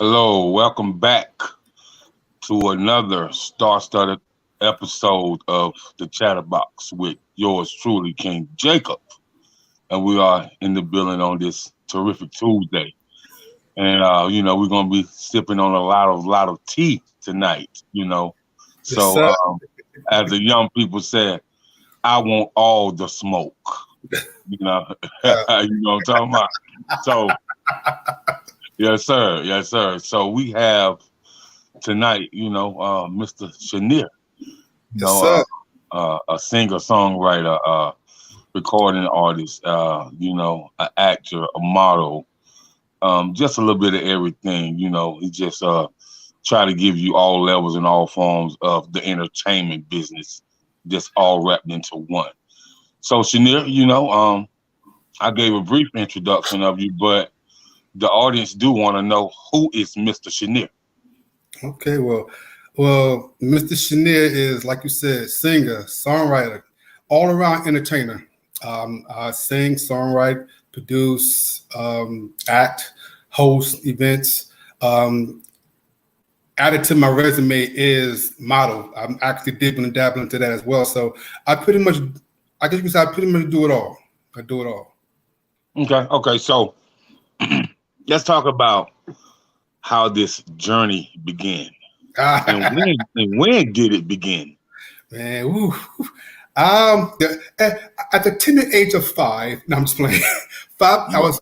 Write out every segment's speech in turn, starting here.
Hello, welcome back to another star-studded episode of the Chatterbox with yours truly, King Jacob, and we are in the building on this terrific Tuesday. And we're gonna be sipping on a lot of tea tonight. Yes, So sir. as the young people said, I want all the smoke. You know, Uh, you know what I'm talking about. So yes, sir, yes, sir. So we have tonight, Mr. Chenier, you yes, know, sir. a singer, songwriter, recording artist, an actor, a model, just a little bit of everything. He just try to give you all levels and all forms of the entertainment business, just all wrapped into one. So Chenier, I gave a brief introduction of you, but the audience do want to know who is Mr. Chenier. Okay, well, Mr. Chenier is, like you said, singer, songwriter, all around entertainer. I sing, songwrite, produce, act, host events. Added to my resume is model. I'm actually dipping and dabbling into that as well. So I pretty much, I guess you could say I pretty much do it all. I do it all. Okay. So let's talk about how this journey began and when did it begin? Man, woo. At the tender age of 5, no, I'm just playing. Five, I was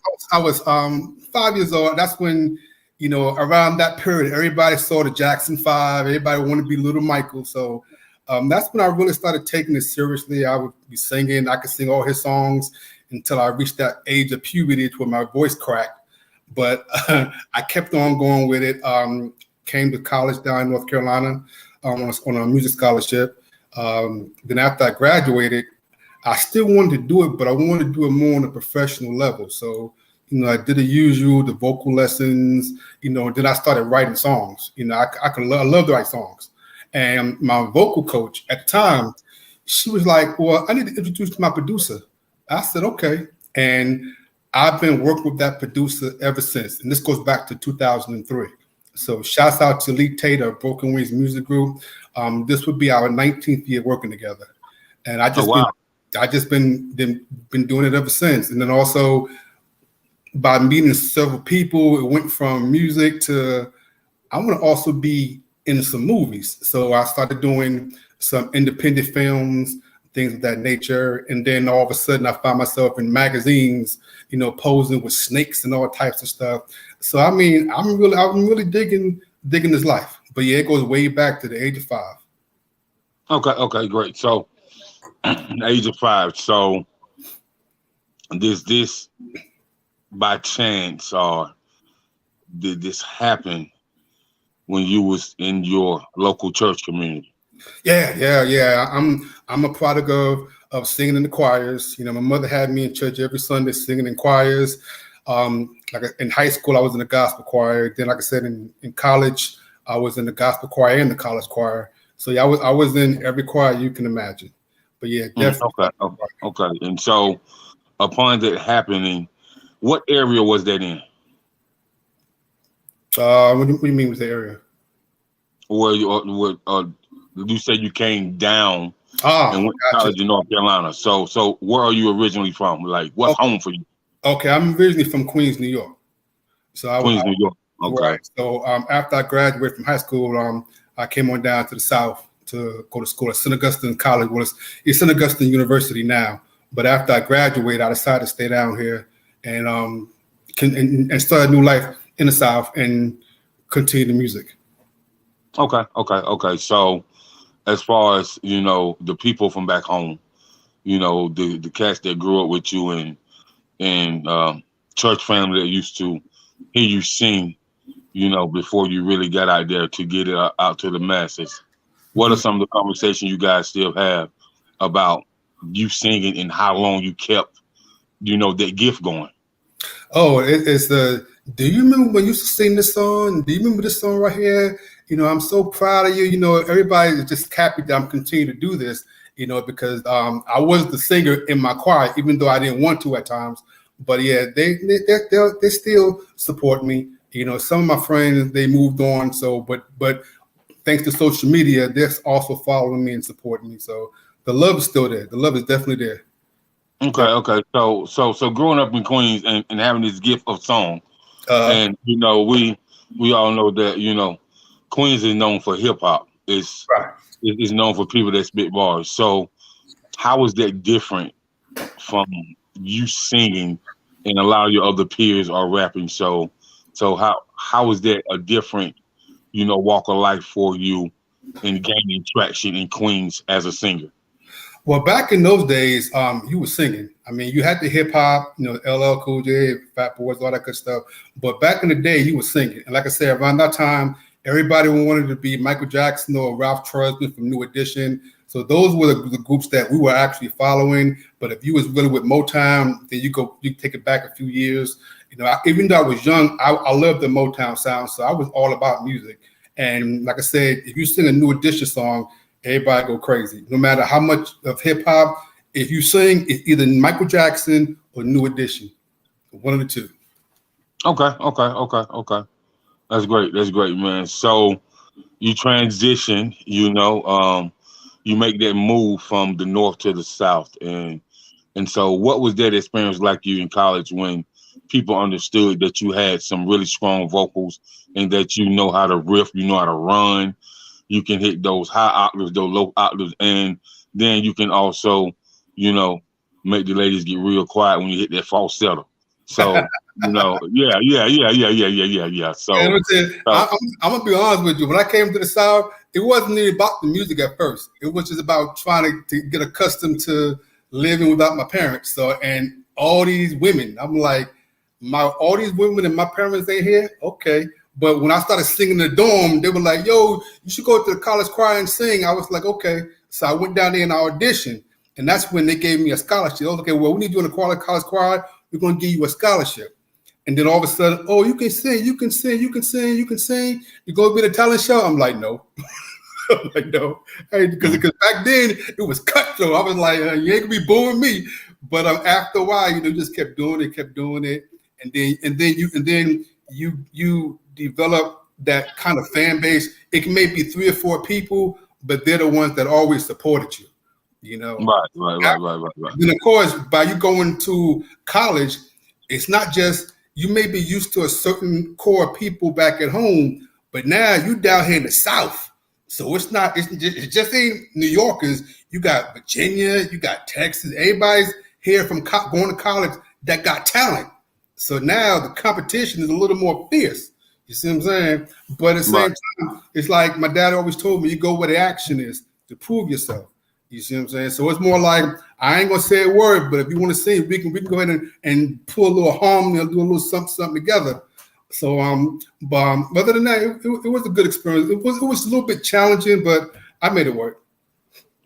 5 years old. That's when, around that period, everybody saw the Jackson Five. Everybody wanted to be Little Michael. So that's when I really started taking it seriously. I would be singing. I could sing all his songs until I reached that age of puberty where my voice cracked. But I kept on going with it. Came to college down in North Carolina on a music scholarship. Then after I graduated, I still wanted to do it, but I wanted to do it more on a professional level. So, I did the usual, the vocal lessons, then I started writing songs. I love to write songs. And my vocal coach at the time, she was like, well, I need to introduce you to my producer. I said, okay. And I've been working with that producer ever since. And this goes back to 2003. So shouts out to Lee Tater, Broken Wings Music Group. This would be our 19th year working together. And Oh wow. I just been doing it ever since. And then also by meeting several people, it went from music to I want to also be in some movies. So I started doing some independent films, things of that nature. And then all of a sudden I found myself in magazines, posing with snakes and all types of stuff. So I mean, I'm really digging this life. But yeah, it goes way back to the age of 5. Okay, great. So age of 5. So this by chance or did this happen when you was in your local church community? Yeah. I'm a product of singing in the choirs. My mother had me in church every Sunday singing in choirs. Like in high school, I was in the gospel choir. Then, like I said, in college, I was in the gospel choir and the college choir. So yeah, I was in every choir you can imagine. But yeah, definitely. Okay. And so upon that happening, what area was that in? What do you mean with the area? Where you said you came down and went to Gotcha. college in North Carolina. So where are you originally from? Like, what's home for you? Okay, I'm originally from Queens, New York. So Queens, New York. Okay. Right. So after I graduated from high school, I came on down to the South to go to school at St. Augustine College. Well, it's St. Augustine University now. But after I graduated, I decided to stay down here and and start a new life in the South and continue the music. Okay. So as far as, the people from back home, the cats that grew up with you and church family that used to hear you sing, before you really got out there to get it out to the masses. What are some of the conversations you guys still have about you singing and how long you kept, that gift going? Oh, it's the. Do you remember when you used to sing this song? Do you remember this song right here? I'm so proud of you. Everybody is just happy that I'm continuing to do this. Because I was the singer in my choir, even though I didn't want to at times. But yeah, they still support me. Some of my friends, they moved on. So, but thanks to social media, they're also following me and supporting me. So the love is still there. The love is definitely there. Okay, okay. So growing up in Queens and having this gift of song, and we all know that Queens is known for hip hop. Right. It's known for people that spit bars. So how is that different from you singing and a lot of your other peers are rapping? So how is that a different walk of life for you in gaining traction in Queens as a singer? Well, back in those days, you were singing. I mean, you had the hip hop, LL Cool J, Fat Boys, all that good stuff. But back in the day, you were singing. And like I said, around that time, everybody wanted to be Michael Jackson or Ralph Tresvant from New Edition. So those were the groups that we were actually following. But if you was really with Motown, then you take it back a few years. Even though I was young, I loved the Motown sound. So I was all about music. And like I said, if you sing a New Edition song, everybody go crazy. No matter how much of hip hop, if you sing, it's either Michael Jackson or New Edition, one of the two. Okay. That's great, man. So you transition, you make that move from the north to the south, and so what was that experience like you in college when people understood that you had some really strong vocals and that you know how to riff, you know how to run, you can hit those high octaves, those low octaves, and then you can also, make the ladies get real quiet when you hit that falsetto. So, yeah. So, I'm gonna be honest with you. When I came to the South, it wasn't even about the music at first. It was just about trying to get accustomed to living without my parents. So, and all these women, I'm like, all these women and my parents ain't here. Okay. But when I started singing in the dorm, they were like, yo, you should go to the college choir and sing. I was like, okay. So I went down there and I auditioned. And that's when they gave me a scholarship. I was like, okay, well, we need you in the college choir. We're going to give you a scholarship. And then all of a sudden, oh, you can sing. You're going to be in a talent show? I'm like, no. I'm like, no. Hey, because back then, it was cutthroat. I was like, you ain't going to be booing me. But after a while, you just kept doing it. And then you develop that kind of fan base. It can maybe 3 or 4 people, but they're the ones that always supported you. Right. Then of course, by you going to college, it's not just you may be used to a certain core of people back at home, but now you down here in the South. So it just ain't New Yorkers. You got Virginia, you got Texas. Everybody's here from going to college that got talent. So now the competition is a little more fierce. You see what I'm saying? But at the same time, it's like my dad always told me, you go where the action is to prove yourself. You see what I'm saying? So it's more like, I ain't gonna say a word, but if you want to sing, we can go ahead and pull a little harmony or do a little something together. So but other than that, it was a good experience. It was a little bit challenging, but I made it work.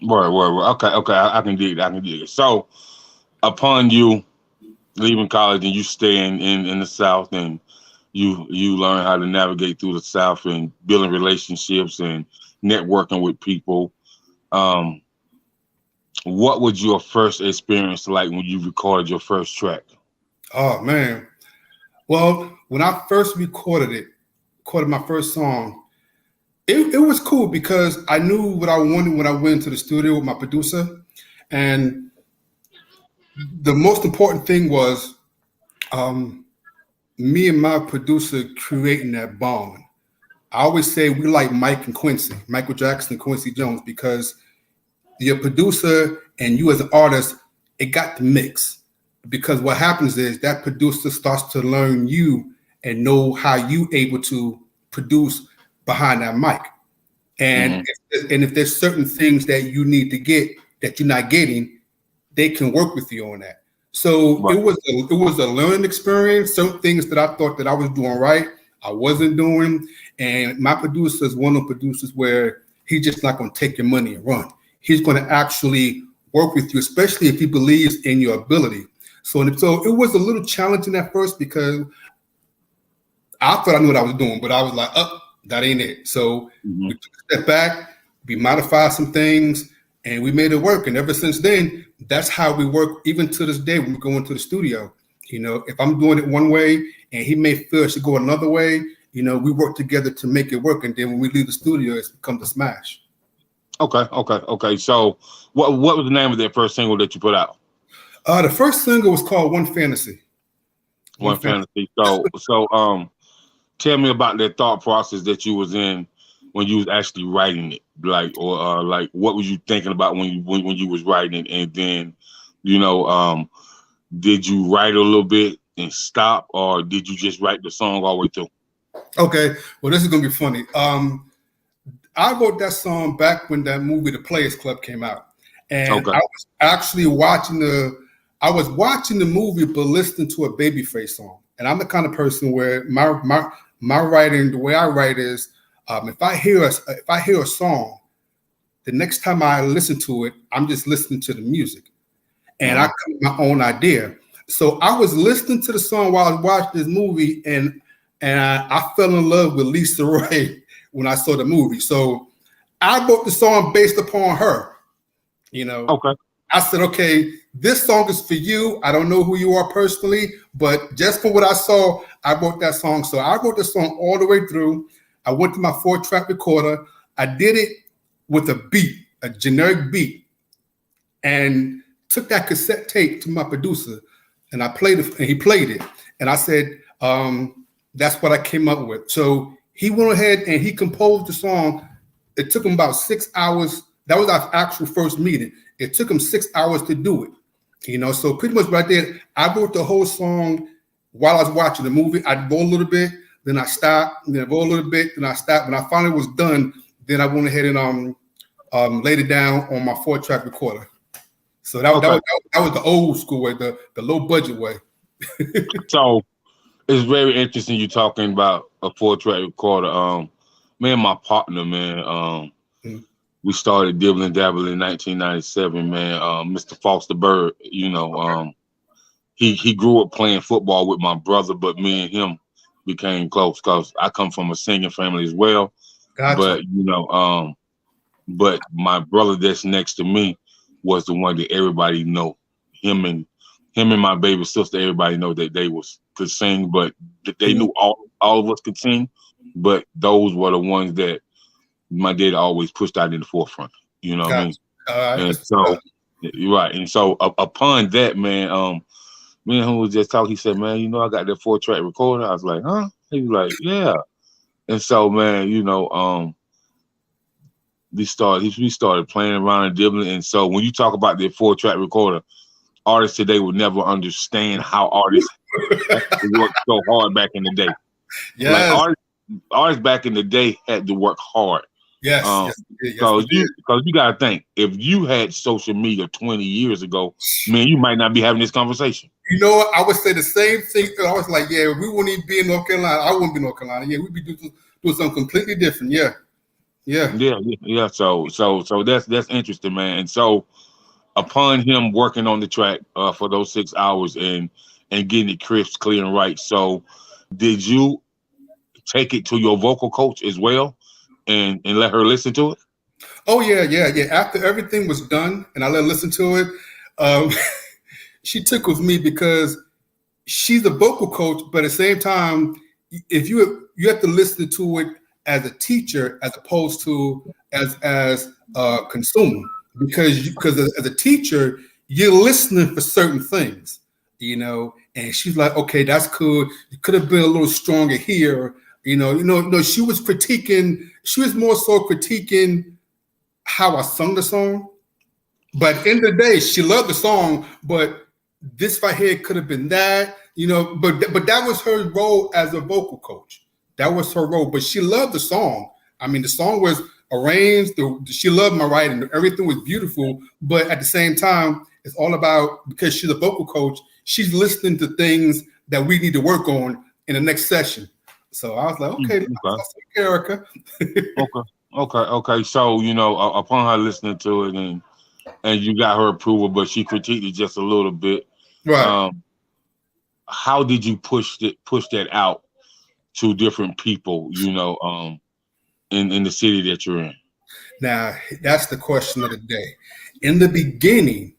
Word. Okay. I can dig it. So upon you leaving college and you stay in the South and you learn how to navigate through the South and building relationships and networking with people. What was your first experience like when you recorded your first track? Oh man. Well, when I first recorded my first song, it was cool because I knew what I wanted when I went into the studio with my producer. And the most important thing was me and my producer creating that bond. I always say we like Mike and Quincy, Michael Jackson and Quincy Jones, because your producer and you as an artist, it got the mix. Because what happens is that producer starts to learn you and know how you able to produce behind that mic. And if there's certain things that you need to get that you're not getting, they can work with you on that. So it was a learning experience. Some things that I thought that I was doing right, I wasn't doing. And my producer is one of the producers where he's just not going to take your money and run. He's going to actually work with you, especially if he believes in your ability. So it was a little challenging at first because I thought I knew what I was doing, but I was like, that ain't it. So we took a step back, we modified some things, and we made it work. And ever since then, that's how we work. Even to this day, when we go into the studio, If I'm doing it one way and he may feel it should go another way, we work together to make it work. And then when we leave the studio, it's become a smash. Okay. So what was the name of that first single that you put out? The first single was called One Fantasy. One Fantasy. So tell me about that thought process that you was in when you was actually writing it, like what was you thinking about when you was writing it, and then did you write a little bit and stop, or did you just write the song all the way through? Okay, well, this is gonna be funny. I wrote that song back when that movie The Players Club came out, and I was actually watching the movie but listening to a Babyface song. And I'm the kind of person where my writing, the way I write is, if I hear a song, the next time I listen to it, I'm just listening to the music, and I come with my own idea. So I was listening to the song while I was watching this movie, and I fell in love with Lisa Ray when I saw the movie. So I wrote the song based upon her. Okay. I said, okay, this song is for you. I don't know who you are personally, but just for what I saw, I wrote that song. So I wrote the song all the way through. I went to my 4-track recorder. I did it with a beat, a generic beat, and took that cassette tape to my producer, and I played it, and he played it. And I said, that's what I came up with. So he went ahead and he composed the song. It took him about 6 hours. That was our actual first meeting. It took him 6 hours to do it. So pretty much right there, I wrote the whole song while I was watching the movie. I'd roll a little bit, then I stopped, and then roll a little bit, then I stopped. When I finally was done, then I went ahead and laid it down on my 4-track recorder. So that was the old school way, the low budget way. So it's very interesting you talking about a 4-track recorder. Me and my partner, man, we started dibbling dabbling in 1997, man. Mr. Foster Bird, he grew up playing football with my brother, but me and him became close because I come from a singing family as well. Gotcha. But but my brother that's next to me was the one that everybody know. Him and my baby sister, everybody know that they could sing, but they knew all of us could sing. But those were the ones that my dad always pushed out in the forefront. You know what I mean? And so, right. And so upon that, man, me and him was just talking. He said, man, I got that 4-track recorder. I was like, huh? He was like, yeah. And so, man, we started playing around and dibbling. And so when you talk about that 4-track recorder, artists today would never understand how artists worked so hard back in the day. Yeah. Like artists back in the day had to work hard. Yes. Because you gotta think, if you had social media 20 years ago, man, you might not be having this conversation. I would say the same thing. I was like, yeah, we wouldn't even be in North Carolina. I wouldn't be in North Carolina. Yeah, we'd be doing something completely different. Yeah. So that's interesting, man. And so upon him working on the track for those 6 hours and getting it crisp, clear, and right. So did you take it to your vocal coach as well and let her listen to it? Oh yeah. After everything was done and I let her listen to it, she took with me because she's a vocal coach, but at the same time, if you have to listen to it as a teacher as opposed to as a consumer, because as a teacher, you're listening for certain things, and she's like, okay, that's cool. You could have been a little stronger here. She was more so critiquing how I sung the song. But at the end of the day, she loved the song, but this right here could have been that, but that was her role as a vocal coach. That was her role, but she loved the song. I mean, the song was arranged. She loved my writing. Everything was beautiful, but at the same time, it's all about, because she's a vocal coach, she's listening to things that we need to work on in the next session. So I was like, okay. Erica. Okay. So, upon her listening to it and you got her approval, but she critiqued it just a little bit. Right. How did you push that out to different people, in the city that you're in? Now, that's the question of the day. In the beginning,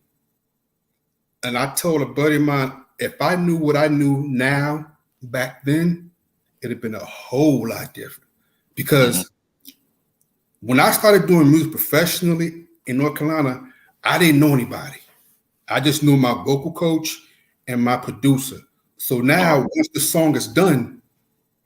and I told a buddy of mine, if I knew what I knew now back then, it'd have been a whole lot different. Because when I started doing music professionally in North Carolina, I didn't know anybody. I just knew my vocal coach and my producer. So now, once the song is done,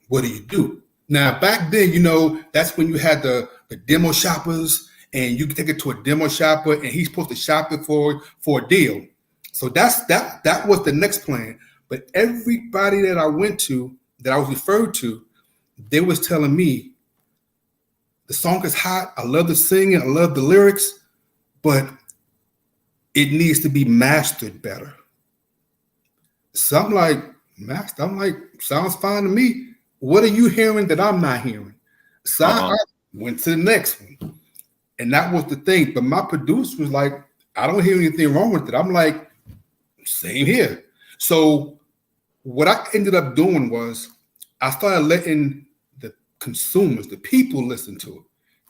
what do you do? Now, back then, that's when you had the demo shoppers, and you can take it to a demo shopper, and he's supposed to shop it for a deal. So that was the next plan. But everybody that I went to, that I was referred to, they was telling me, the song is hot. I love the singing. I love the lyrics, but it needs to be mastered better. So I'm like, sounds fine to me. What are you hearing that I'm not hearing? So I went to the next one. And that was the thing. But my producer was like, I don't hear anything wrong with it. I'm like, same here. So what I ended up doing was I started letting the consumers, the people, listen to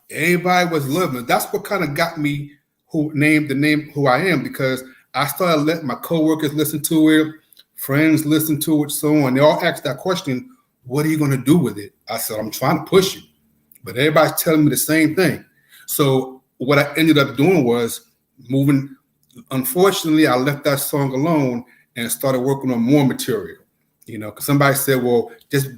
it. Everybody was loving it. That's what kind of got me who I am, because I started letting my coworkers listen to it, friends listen to it, so on. They all asked that question, what are you going to do with it? I said, I'm trying to push it. But everybody's telling me the same thing. So what I ended up doing was moving. Unfortunately, I left that song alone and started working on more material. Because somebody said, well, just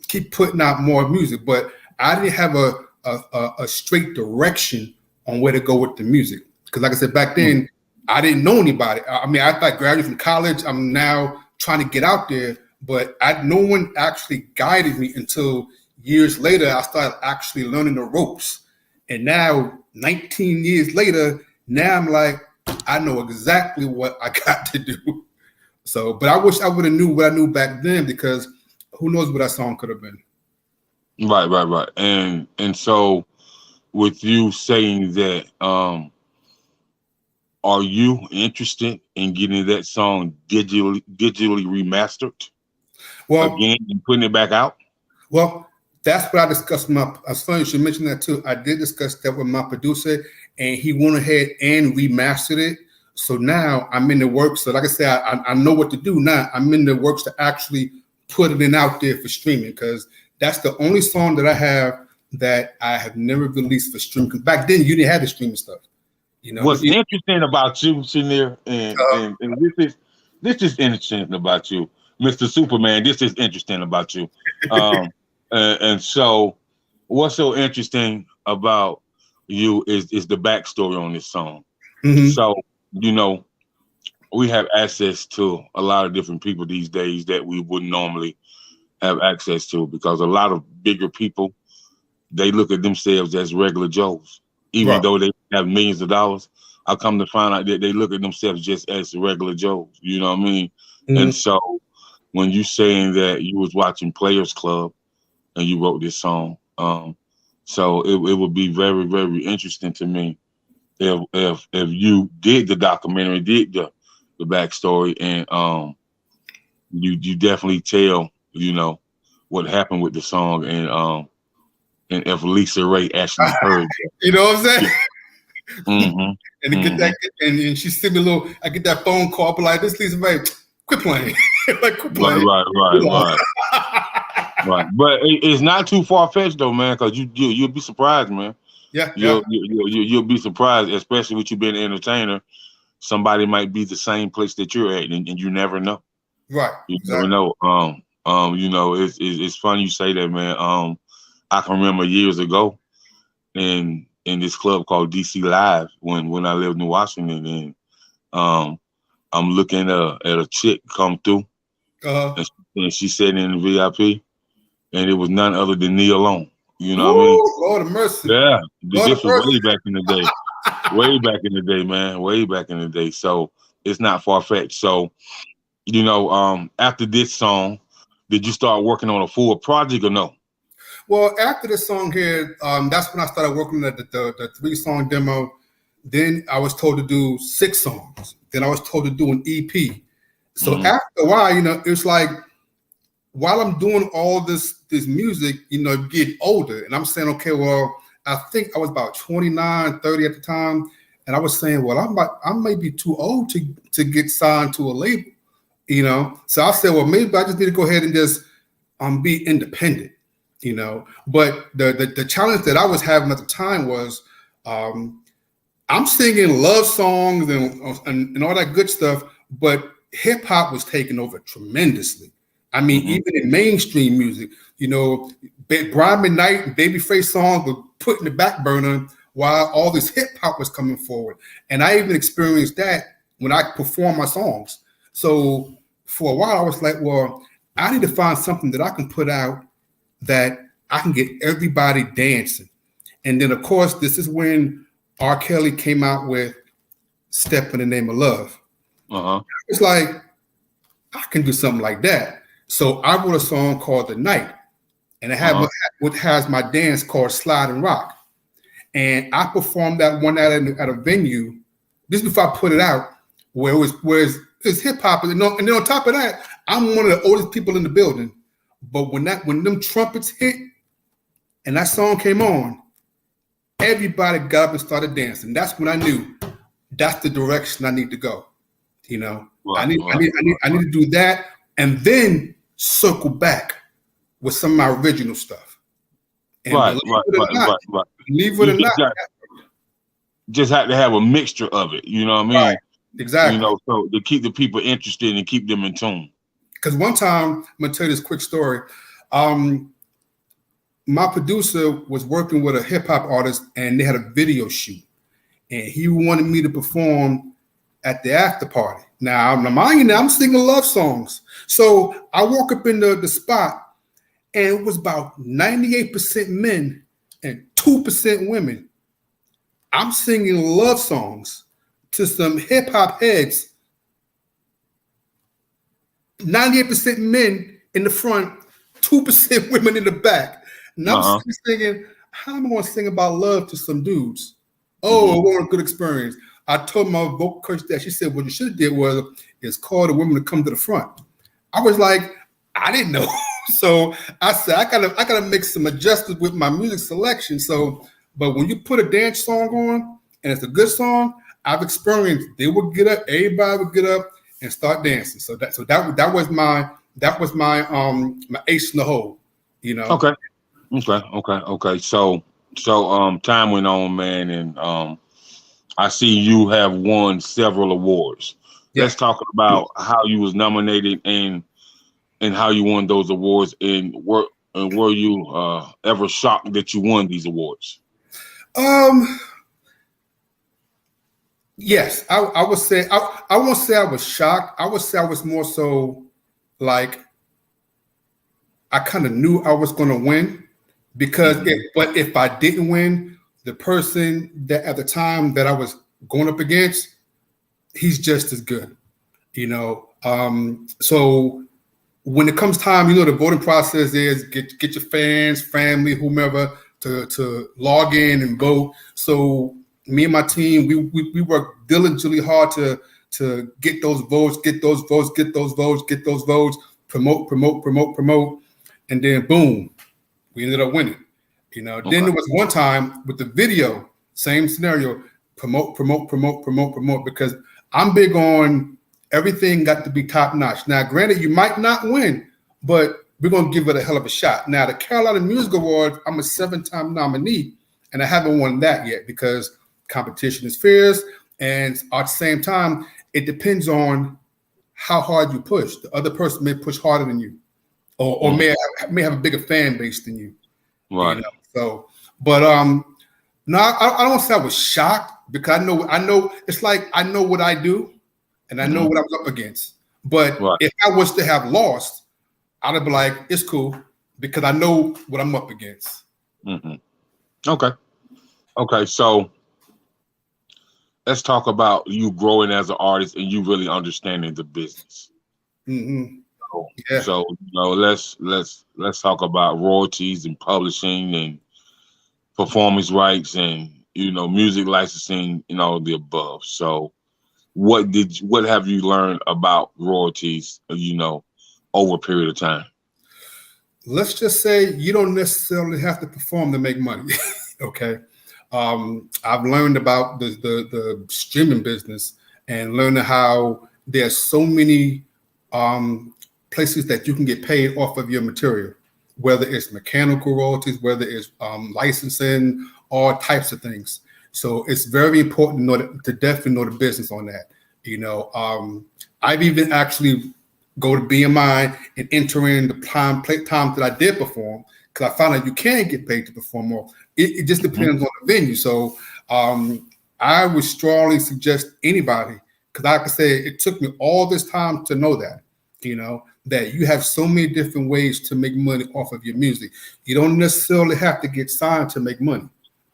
keep putting out more music. But I didn't have a straight direction on where to go with the music. Because like I said, back then, I didn't know anybody. I mean, I thought graduating from college, I'm now trying to get out there, but no one actually guided me until years later. I started actually learning the ropes. And now, 19 years later, now I'm like, I know exactly what I got to do. So, but I wish I would have knew what I knew back then, because who knows what that song could have been. Right. And so with you saying that, are you interested in getting that song digitally remastered? Well, again, and putting it back out? Well, that's what I discussed with my, it's funny you should mention that too. I did discuss that with my producer, and he went ahead and remastered it. So now I'm in the works. So like I said, I know what to do now. I'm in the works to actually put it out there for streaming, because that's the only song that I have that I have never released for streaming. Because back then you didn't have the streaming stuff. What's interesting about you, Chenier, and this is interesting about you, Mr. Superman. This is interesting about you. And so what's so interesting about you is the backstory on this song. Mm-hmm. So, we have access to a lot of different people these days that we wouldn't normally have access to, because a lot of bigger people, they look at themselves as regular Joes, even though they have millions of dollars. I come to find out that they look at themselves just as regular Joes. You know what I mean? Mm-hmm. And so when you saying that you was watching Players Club and you wrote this song, so it would be very, very interesting to me if you did the documentary, did the backstory, and you definitely tell what happened with the song, and if Lisa Ray actually heard that. You know what I'm saying? Mm-hmm. And to get that, and she sent me a little. I get that phone call, but like, this Lisa Ray, quit playing, like quit playing. Right. Right. But it's not too far fetched though, man, because you'll be surprised, man. Yeah. You'll be surprised, especially with you being an entertainer. Somebody might be the same place that you're at, and you never know. Right. You never know. It's funny you say that, man. I can remember years ago in this club called DC Live when I lived in Washington, and I'm looking at a chick come through, and she sat in the VIP, and it was none other than Neil Long. You know what I mean? Lord of mercy. Yeah, this was way back in the day. Way back in the day, man. Way back in the day. So it's not far fetched. So, after this song, did you start working on a full project or no? Well, after this song here, that's when I started working at the 3-song demo. Then I was told to do 6 songs. Then I was told to do an EP. So after a while, it was like, while I'm doing all this music, get older. And I'm saying, okay, well, I think I was about 29, 30 at the time. And I was saying, well, I might be too old to get signed to a label. you know. So I said, well, maybe I just need to go ahead and just be independent, you know. But the challenge that I was having at the time was I'm singing love songs and all that good stuff, but hip hop was taking over tremendously. I mean, even in mainstream music, you know, Brian McKnight and Babyface songs were put in the back burner while all this hip hop was coming forward. And I even experienced that when I perform my songs. So for a while, I was like, well, I need to find something that I can put out that I can get everybody dancing. And then, of course, this is when R. Kelly came out with Step in the Name of Love. It's like, I can do something like that. So I wrote a song called The Night, and it had what has my dance called Slide and Rock. And I performed that one at a venue just before I put it out, where it's hip hop, and then on top of that, I'm one of the oldest people in the building. But when them trumpets hit and that song came on, everybody got up and started dancing. That's when I knew that's the direction I need to go. You know, I need to do that, and then circle back with some of my original stuff. And right. Believe it or not, just have to have a mixture of it. You know what I mean? Right. Exactly. You know, so to keep the people interested and keep them in tune. Because one time, I'm gonna tell you this quick story. My producer was working with a hip hop artist, and they had a video shoot, and he wanted me to perform at the after party. Now, I'm singing love songs. So I walk up in the spot, and it was about 98% men and 2% women. I'm singing love songs to some hip hop heads. 98% men in the front, 2% women in the back. And I'm thinking, how am I going to sing about love to some dudes? Oh, it wasn't a good experience. I told my vocal coach that. She said, what you should have did was call the women to come to the front. I was like, I didn't know. So I said, I gotta make some adjustments with my music selection. So, but when you put a dance song on and it's a good song, I've experienced they would get up, everybody would get up and start dancing. So that was my my ace in the hole, you know. Okay. So time went on, man, and I see you have won several awards. Yeah. Let's talk about how you was nominated and how you won those awards, and were you ever shocked that you won these awards? Yes, I would say I won't say I was shocked. I would say I was more so like I kind of knew I was going to win, because if I didn't win, the person that at the time that I was going up against, he's just as good, you know. So when it comes time, you know, the voting process is get your fans, family, whomever to log in and vote. So me and my team, we work diligently hard to get those votes, promote, and then boom, we ended up winning. You know, Then there was one time with the video, same scenario, promote, because I'm big on everything got to be top notch. Now, granted, you might not win, but we're going to give it a hell of a shot. Now, the Carolina Music Awards, I'm a 7-time nominee, and I haven't won that yet because competition is fierce. And at the same time, it depends on how hard you push. The other person may push harder than you, or may have a bigger fan base than you. Right. You know? So, but no, I don't say I was shocked, because I know it's like I know what I do and I know what I was up against. But if I was to have lost, I'd be like, it's cool, because I know what I'm up against. Okay. So let's talk about you growing as an artist and you really understanding the business. So you know, let's talk about royalties and publishing and performance rights and, you know, music licensing and all the above. So what have you learned about royalties, you know, over a period of time? Let's just say you don't necessarily have to perform to make money. Okay. I've learned about the streaming business and learning how there's so many places that you can get paid off of your material, whether it's mechanical royalties, whether it's licensing, all types of things. So it's very important to definitely know the business on that. I've even actually go to BMI and enter in the time that I did perform, because I found out you can get paid to perform more. It just depends on the venue. So I would strongly suggest anybody, because like I said, it took me all this time to know that, that you have so many different ways to make money off of your music. You don't necessarily have to get signed to make money.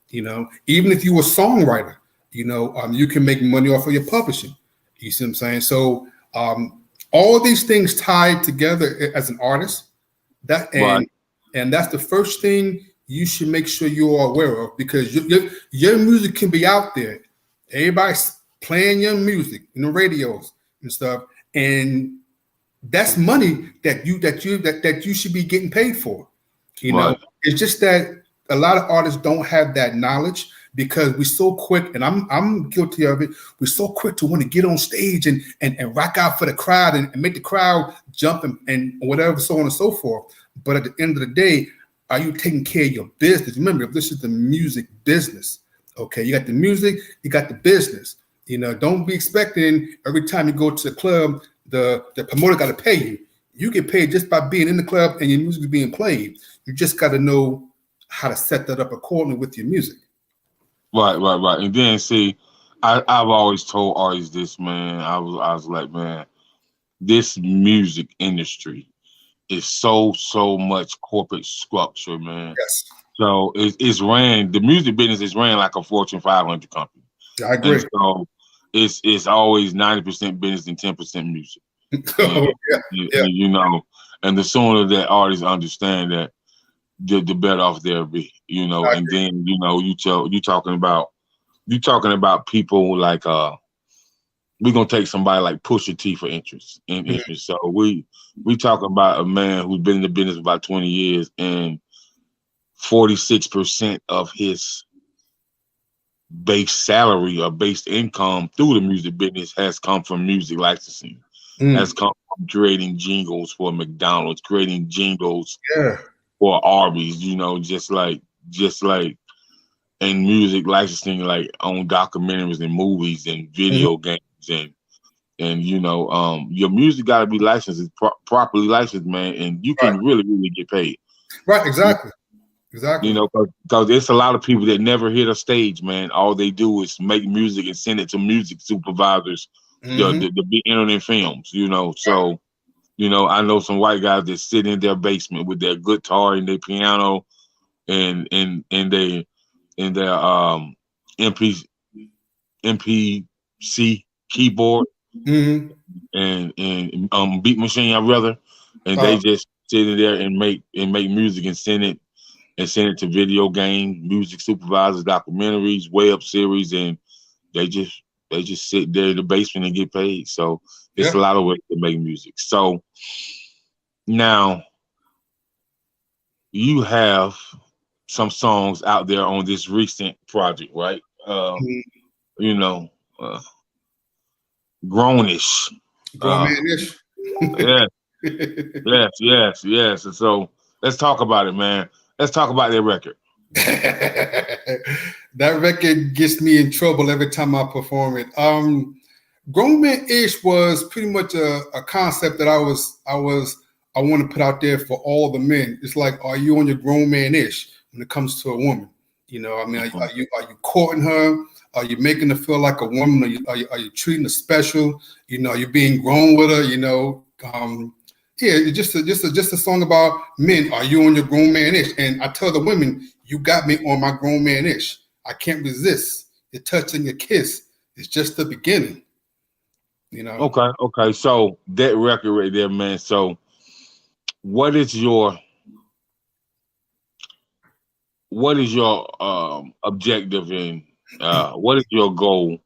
Even if you're a songwriter, you can make money off of your publishing. You see what I'm saying? So all these things tied together as an artist, and that's the first thing you should make sure you are aware of, because your music can be out there. Everybody's playing your music in the radios and stuff, and that's money that you should be getting paid for. It's just that a lot of artists don't have that knowledge, because we're so quick, and I'm guilty of it. We're so quick to want to get on stage and rock out for the crowd and make the crowd jump and whatever, so on and so forth. But at the end of the day, are you taking care of your business? Remember, this is the music business. Okay, you got the music, you got the business. Don't be expecting every time you go to the club, the promoter got to pay you. You get paid just by being in the club and your music is being played. You just got to know how to set that up accordingly with your music. Right. And then see, I've always told artists this, man. I was like, man, this music industry is so much corporate structure, man. Yes. So it's ran, the music business is ran like a Fortune 500 company. I agree. And so it's always 90% business and 10% music. And the sooner that artists understand that, the better off they'll be, and then you talking about people like we're gonna take somebody like Pusha T for interest. So we talking about a man who's been in the business about 20 years, and 46% of his base salary or base income through the music business has come from music licensing, has come from creating jingles for McDonald's, creating jingles for Arby's, just like in music licensing, like on documentaries and movies and video games and your music got to be licensed, properly licensed, man, and you can really get paid. Right, exactly. Because there's a lot of people that never hit a stage, man. All they do is make music and send it to music supervisors, the big internet films, So, I know some white guys that sit in their basement with their guitar and their piano and their MPC keyboard and beat machine, I'd rather, and they just sit in there and make music and send it to video game music supervisors, documentaries, web series, and they just sit there in the basement and get paid. So it's a lot of ways to make music. So now you have some songs out there on this recent project, right? Grownish. Grownish. Yes. And so let's talk about it, man. Let's talk about that record. That record gets me in trouble every time I perform it. Grown Man-ish was pretty much a concept that I want to put out there for all the men. It's like, are you on your grown man-ish when it comes to a woman? Are you courting her? Are you making her feel like a woman? Are you treating her special? Are you being grown with her? It's just a song about men. Are you on your grown man-ish? And I tell the women, you got me on my grown man-ish. I can't resist your touch and your kiss. It's just the beginning. Okay. So that record right there, man. So what is your objective and what is your goal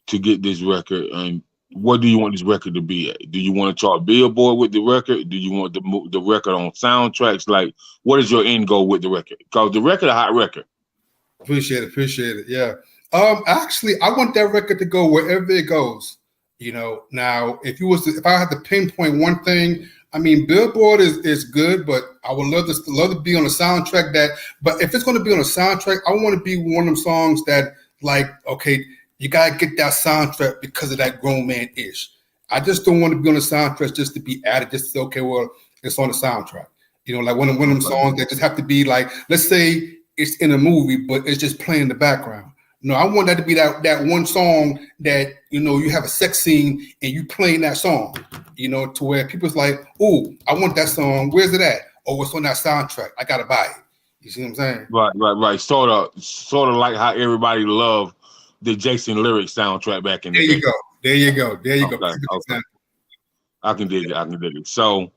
to get this record, and what do you want this record to be at? Do you want to chart Billboard with the record? Do you want the record on soundtracks? Like, what is your end goal with the record? Because the record a hot record. Appreciate it. Yeah. Actually, I want that record to go wherever it goes. You know, now if I had to pinpoint one thing, I mean, Billboard is good, but I would love to be on a soundtrack that. But if it's going to be on a soundtrack, I want to be one of them songs that, like, okay, you gotta get that soundtrack because of that grown man ish. I just don't want to be on the soundtrack just to be added, just to say, okay, well, it's on the soundtrack. You know, like one of them songs that just have to be like, let's say it's in a movie, but it's just playing in the background. No, I want that to be that one song that, you know, you have a sex scene and you playing that song, you know, to where people's like, oh, I want that song. Where's it at? Oh, it's on that soundtrack. I gotta buy it. You see what I'm saying? Right. Sort of like how everybody loved the Jason Lyric soundtrack back in the day. There you go. Okay. I can dig it. So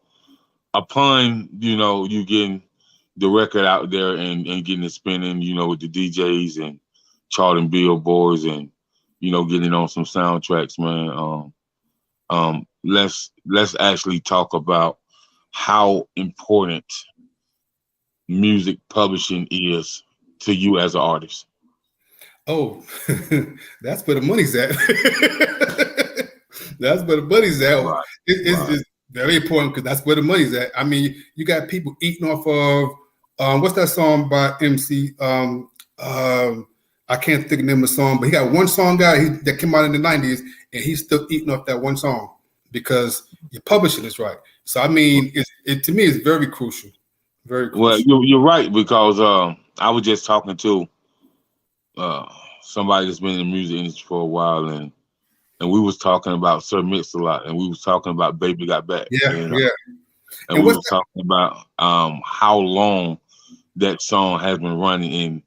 upon, you know, you getting the record out there and getting it spinning, you know, with the DJs and charting billboards and, you know, getting on some soundtracks, man. Let's actually talk about how important music publishing is to you as an artist. Oh, that's where the money's at. That's where the money's at. Right. It's very important because that's where the money's at. I mean, you got people eating off of what's that song by MC? I can't think of the name of the song, but he got one song out that came out in the 90s, and he's still eating off that one song because your publishing is right. So I mean, to me, it's very crucial. Very crucial. Well, you're right, because I was just talking to somebody that's been in the music industry for a while, and we was talking about Sir Mix-a-Lot, and we was talking about Baby Got Back. Yeah. And we was talking about how long that song has been running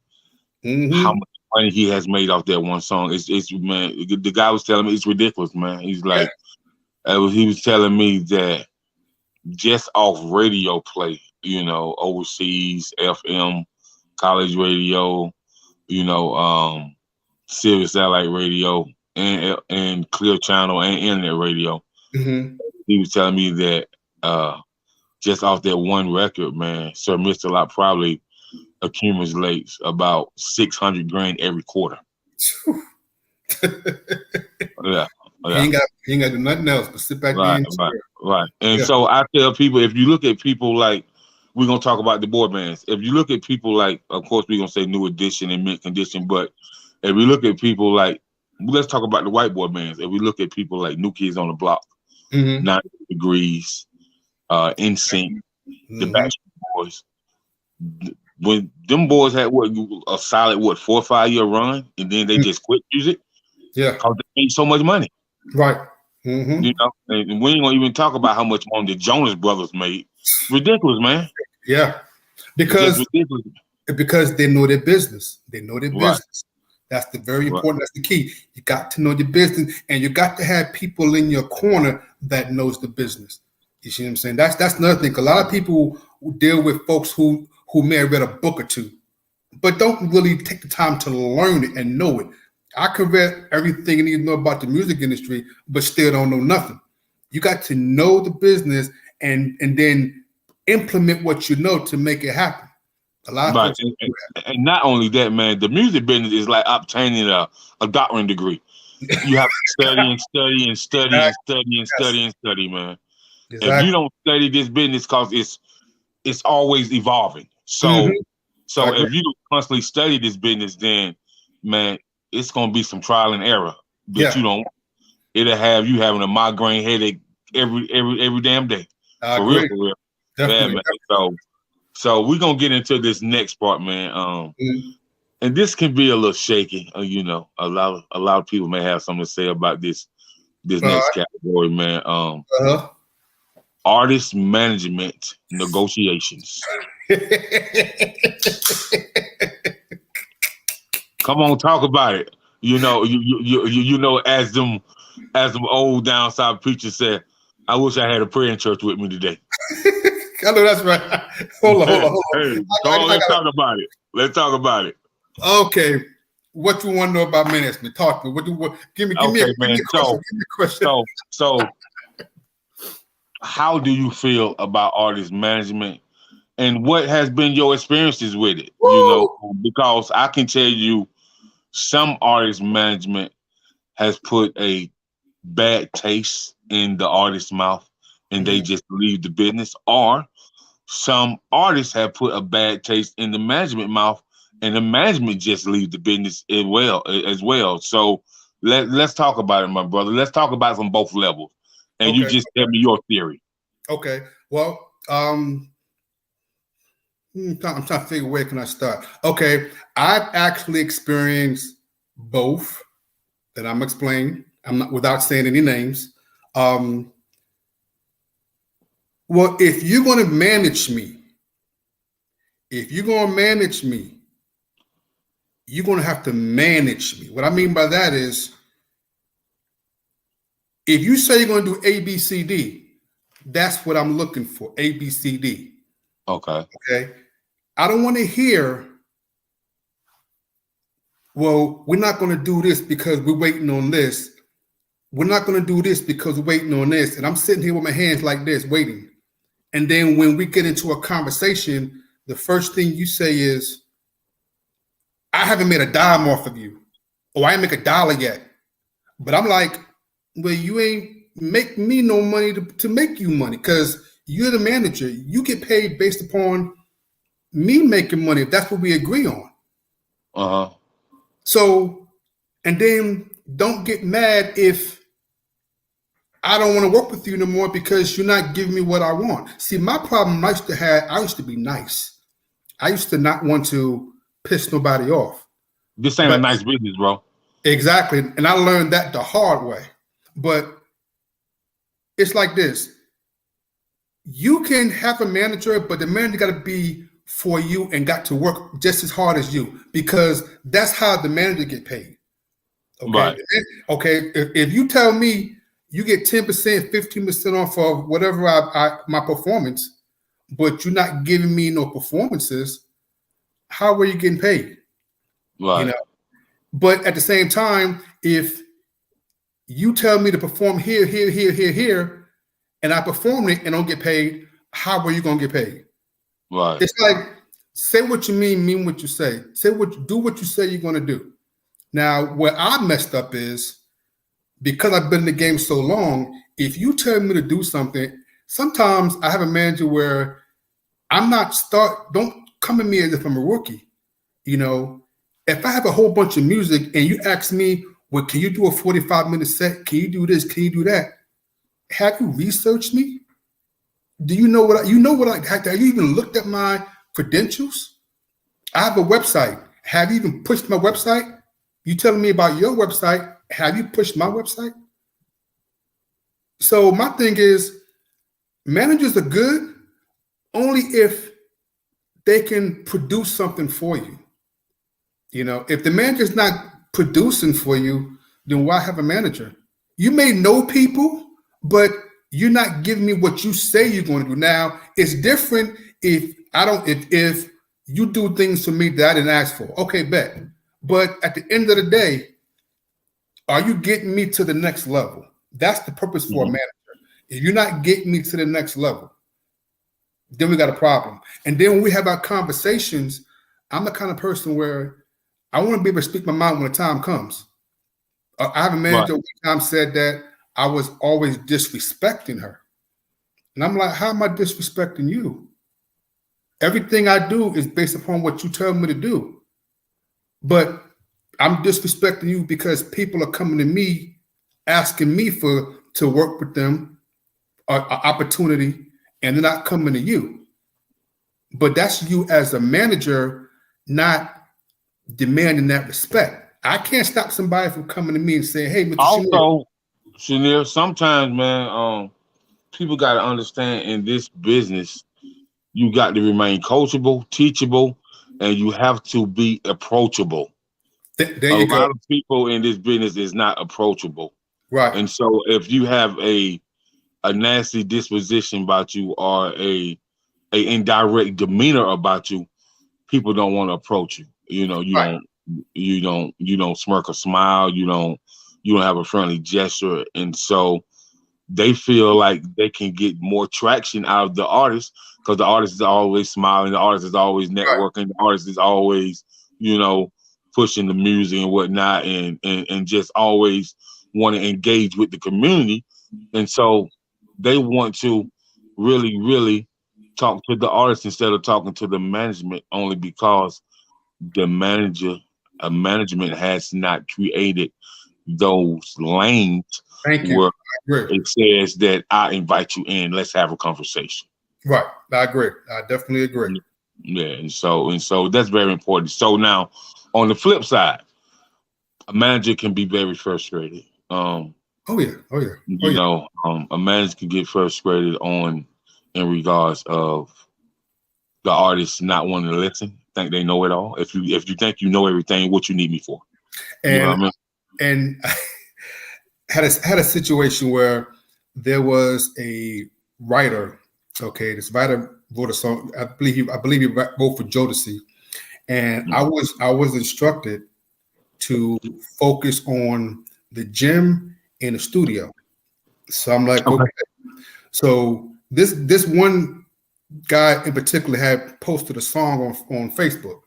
and how much money he has made off that one song. It's man, the guy was telling me it's ridiculous, man. He's like, he was telling me that just off radio play, you know, overseas, FM, college radio, you know, Sirius satellite radio, and Clear Channel and internet radio. He was telling me that just off that one record, man, Sir Mix-a-Lot probably accumulates about $600,000 every quarter. Yeah. He ain't got to do nothing else but sit back there. Right. And so I tell people, if you look at people like, we're gonna talk about the boy bands. If you look at people like, of course, we're gonna say New Edition and Mint Condition, but if we look at people like, let's talk about the white boy bands. If we look at people like New Kids on the Block, 90 Degrees, NSYNC, the Backstreet Boys. When them boys had a solid 4 or 5 year run, and then they just quit music, because they made so much money, right? You know, and we ain't gonna even talk about how much money the Jonas Brothers made. Ridiculous, man. Yeah, because they know their business. They know their business. That's the very important. That's the key. You got to know your business, and you got to have people in your corner that knows the business. You see what I'm saying? That's another thing. A lot of people deal with folks who may have read a book or two, but don't really take the time to learn it and know it. I could read everything and even know about the music industry, but still don't know nothing. You got to know the business and then implement what you know to make it happen. A lot of and not only that, man, the music business is like obtaining a doctorate degree. You have to study and study and study and study and study and study, man. Exactly. If you don't study this business, because it's always evolving. So if you don't constantly study this business, then man, it's gonna be some trial and error. But it'll have you having a migraine headache every damn day. For real. Definitely. Man. So we're gonna get into this next part, man. And this can be a little shaky. You know, a lot of people may have something to say about this next category, man. Artist management negotiations. Come on, talk about it. You know, you know, as them old down south preachers said, I wish I had a prayer in church with me today. I know that's right. Hold on. Hey, let's talk about it. Let's talk about it. Okay. What you want to know about management? Talk to me. Give me a question. So how do you feel about artist management, and what has been your experiences with it? Woo! You know, because I can tell you some artist management has put a bad taste in the artist's mouth and they Mhm. just leave the business, or some artists have put a bad taste in the management mouth and the management just leave the business as well. So let's talk about it, my brother. Let's talk about it from both levels. And you Okay. just tell me your theory. Okay. Well, I'm trying to figure where can I start. Okay, I've actually experienced both that I'm explaining. I'm not without saying any names. Um, well, if you're going to manage me, if you're going to manage me, you're going to have to manage me. What I mean by that is, if you say you're going to do A, B, C, D, that's what I'm looking for. A, B, C, D. Okay. Okay. I don't want to hear, well, we're not going to do this because we're waiting on this. We're not going to do this because we're waiting on this. And I'm sitting here with my hands like this, waiting. And then when we get into a conversation, the first thing you say is, I haven't made a dime off of you, or I ain't make a dollar yet. But I'm like, well, you ain't make me no money to make you money, because you're the manager. You get paid based upon me making money, if that's what we agree on. Uh-huh. So, and then don't get mad if I don't want to work with you no more because you're not giving me what I want. See, my problem I used to be nice. I used to not want to piss nobody off. This ain't a But nice business, bro. exactly. And I learned that the hard way. But it's like this. You can have a manager, but the manager got to be for you and got to work just as hard as you, because that's how the manager get paid. Okay. Right. Okay. If you tell me you get 10%, 15% off of whatever my performance, but you're not giving me no performances, how are you getting paid? Right. You know. But at the same time, if you tell me to perform here, here, here, here, here, and I perform it and don't get paid, how are you gonna get paid? Right. It's like, say what you mean what you say. Do what you say you're gonna do. Now, where I messed up is, because I've been in the game so long, if you tell me to do something, sometimes I have a manager where don't come at me as if I'm a rookie. You know, if I have a whole bunch of music and you ask me, well, can you do a 45-minute set? Can you do this? Can you do that? Have you researched me? Do you know what have you even looked at my credentials? I have a website. Have you even pushed my website? You telling me about your website? Have you pushed my website? So my thing is, managers are good only if they can produce something for you. You know, if the manager's not producing for you, then why have a manager? You may know people, but you're not giving me what you say you're going to do. Now, it's different if you do things for me that I didn't ask for. Okay, bet. But at the end of the day, are you getting me to the next level? That's the purpose for a manager. If you're not getting me to the next level, then we got a problem. And then when we have our conversations, I'm the kind of person where I want to be able to speak my mind when the time comes. I have a manager one time said that I was always disrespecting her. And I'm like, how am I disrespecting you? Everything I do is based upon what you tell me to do. But I'm disrespecting you because people are coming to me, asking me to work with them, an opportunity, and they're not coming to you. But that's you as a manager not demanding that respect. I can't stop somebody from coming to me and saying, "Hey, Mr. Also, Chenier, sometimes, man, people got to understand in this business, you got to remain coachable, teachable, and you have to be approachable. There A you go. lot of people in this business is not approachable. Right. And so if you have a nasty disposition about you or a indirect demeanor about you, people don't want to approach you. You know, you don't smirk or smile, you don't have a friendly gesture. And so they feel like they can get more traction out of the artist because the artist is always smiling, the artist is always networking, the artist is always, pushing the music and whatnot, and just always, want to engage with the community, and so they want to really talk to the artist instead of talking to the management, only because the management has not created those lanes Thank you. where I agree. it says that I invite you in, let's have a conversation. Right. I agree. I definitely agree. Yeah, and so that's very important. So now, on the flip side, a manager can be very frustrated. Oh yeah. Oh yeah. Oh You yeah. know, a manager can get frustrated in regards of the artist not wanting to listen, think they know it all. If you think you know everything, what you need me for? You know And what I mean? and had a situation where there was a writer. Okay, this writer wrote a song. I believe he wrote for Jodeci, and I was instructed to focus on the gym and the studio. So I'm like, Okay. okay. So this one guy in particular had posted a song on Facebook,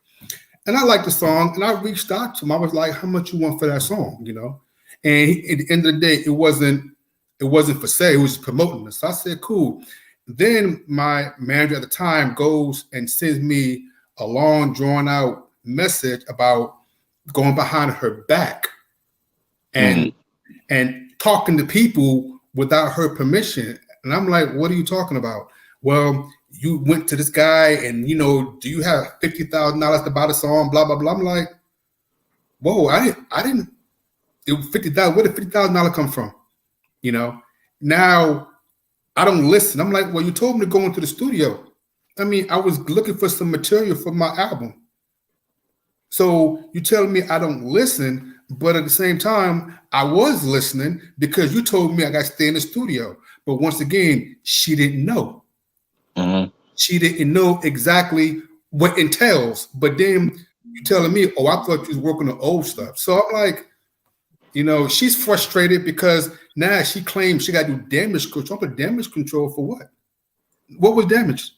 and I liked the song, and I reached out to him. I was like, "How much you want for that song?" And at the end of the day, it wasn't for sale. It was promoting it. So I said, "Cool." Then my manager at the time goes and sends me a long, drawn out message about going behind her back and Mm. and talking to people without her permission. And I'm like, what are you talking about? Well, you went to this guy and, do you have $50,000 to buy the song? Blah, blah, blah. I'm like, whoa, I didn't, it was 50,000. Where did $50,000 come from? Now I don't listen. I'm like, well, you told me to go into the studio. I mean, I was looking for some material for my album. So you telling me I don't listen, but at the same time, I was listening because you told me I got to stay in the studio. But once again, she didn't know. Mm-hmm. She didn't know exactly what entails. But then you telling me, oh, I thought you was working on old stuff. So I'm like, she's frustrated because now she claims she got to do damage control. But damage control for what? What was damaged?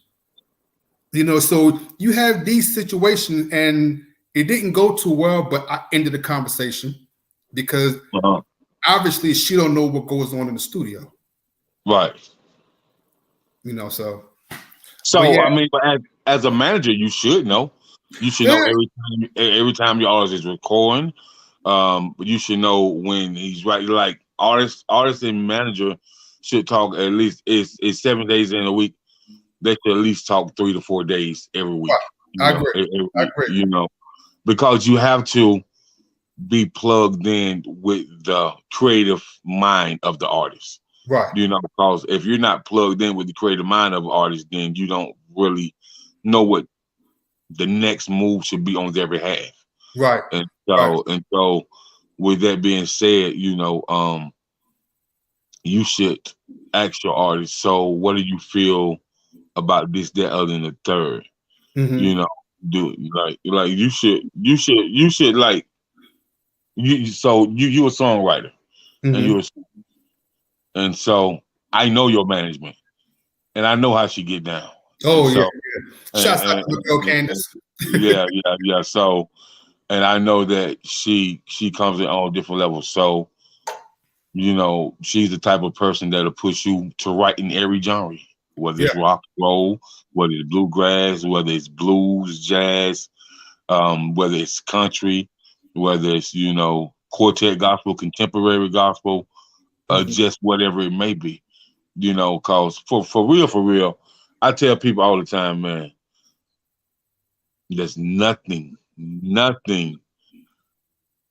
So you have these situations, and it didn't go too well, but I ended the conversation because Uh-huh. obviously she don't know what goes on in the studio. Right. So but So yeah, I mean, but as a manager, you should know. You should know yeah, every time your artist is recording. But you should know when he's right. Like artist and manager should talk at least it's 7 days in a week. They should at least talk 3 to 4 days every week. I agree. Every I week, agree. because you have to be plugged in with the creative mind of the artist. Right. Because if you're not plugged in with the creative mind of an artist, then you don't really know what the next move should be on their behalf. Right. And Right. so with that being said, you should ask your artist, so what do you feel about this, that, other, and the third? Mm-hmm. Do like you should like you a songwriter and Mm-hmm. and so I know your management and I know how she get down. And Oh yeah, so yeah. and, Shouts out and, to the girl and- Candice. yeah. So and I know that she comes in on different levels. So she's the type of person that'll push you to write in every genre, whether Yeah. it's rock and roll, whether it's bluegrass, whether it's blues, jazz, whether it's country, whether it's quartet gospel, contemporary gospel, Mm-hmm. just whatever it may be. Cause for real, I tell people all the time, man, there's nothing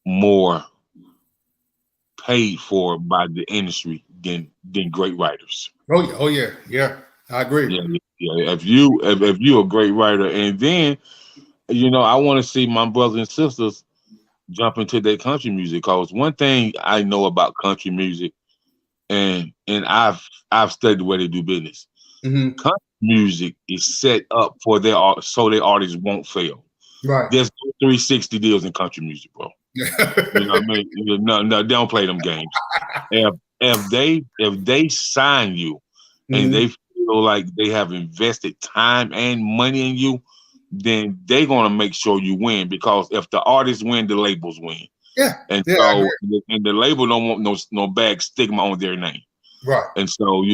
more paid for by the industry than great writers. Oh yeah. Oh yeah. Yeah. I agree. Yeah, yeah. If you're a great writer, and then I want to see my brothers and sisters jump into their country music. Cause one thing I know about country music, and I've studied the way they do business. Mm-hmm. Country music is set up for so their artists won't fail. Right. There's 360 deals in country music, bro. You know what I mean? No, they don't play them games. If they sign you and Mm-hmm. they feel like they have invested time and money in you, then they're gonna make sure you win. Because if the artists win, the labels win. And Yeah, I so, agree. and the label don't want no bad stigma on their name. Right. And so,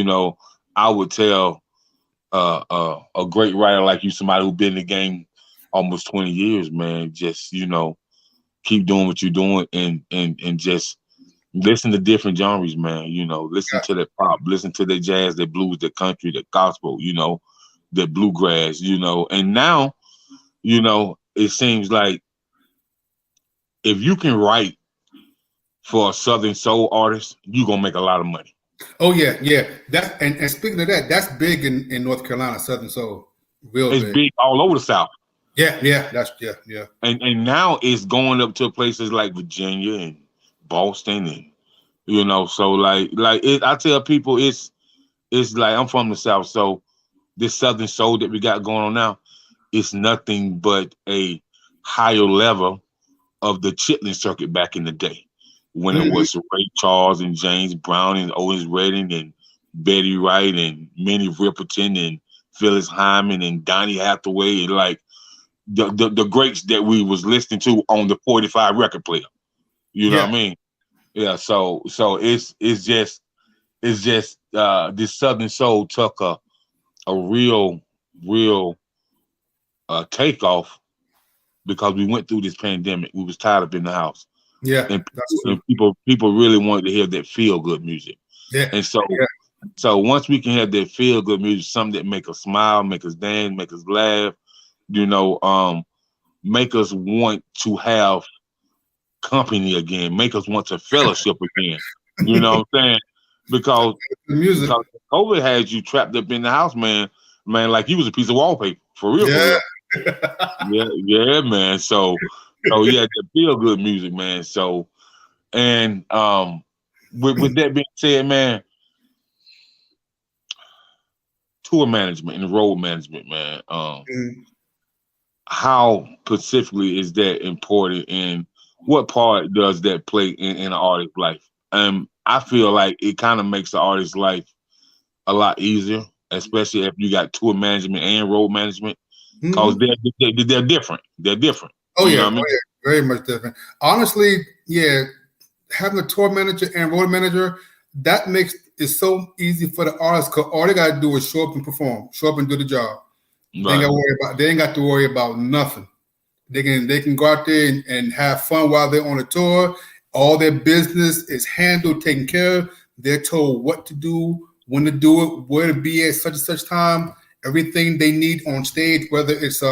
I would tell a great writer like you, somebody who's been in the game almost 20 years, man, just keep doing what you're doing, and just listen to different genres, man. Listen Yeah. to that pop, listen to the jazz, the blues, the country, the gospel, the bluegrass, and now, it seems like if you can write for a Southern soul artist, you're gonna make a lot of money. Oh yeah, yeah. That and speaking of that, that's big in North Carolina, Southern Soul, real It's big. big all over the South. Yeah, yeah. That's yeah. And now it's going up to places like Virginia and Boston, and so I tell people it's like, I'm from the South, so this Southern soul that we got going on now, it's nothing but a higher level of the chitlin circuit back in the day, when it was Ray Charles and James Brown and Otis Redding and Betty Wright and Minnie Riperton and Phyllis Hyman and Donny Hathaway, and like the greats that we was listening to on the 45 record player. You know what I mean? Yeah. So it's just this Southern soul took a real takeoff because we went through this pandemic. We was tired up in the house. Yeah, And that's true. people really wanted to hear that feel good music. Yeah. And so once we can have that feel good music, something that make us smile, make us dance, make us laugh, make us want to have company again, make us want to fellowship again. You know what I'm saying? Because The music. COVID had you trapped up in the house, man, like you was a piece of wallpaper. For real, Yeah. Yeah, man. So yeah, the feel good music, man. So, and with that being said, man, tour management and road management, man. How specifically is that important, and what part does that play in an artist's life? I feel like it kind of makes the artist's life a lot easier, especially if you got tour management and road management, because they're different. They're different. Oh You yeah, know what I mean? very much different. Honestly, yeah, having a tour manager and road manager, that makes it so easy for the artists, because all they gotta do is show up and perform, show up and do the job. Right. They ain't got to worry about nothing. They can go out there and have fun while they're on the tour. All their business is handled, taken care of. They're told what to do, when to do it, where to be at such and such time. Everything they need on stage, whether it's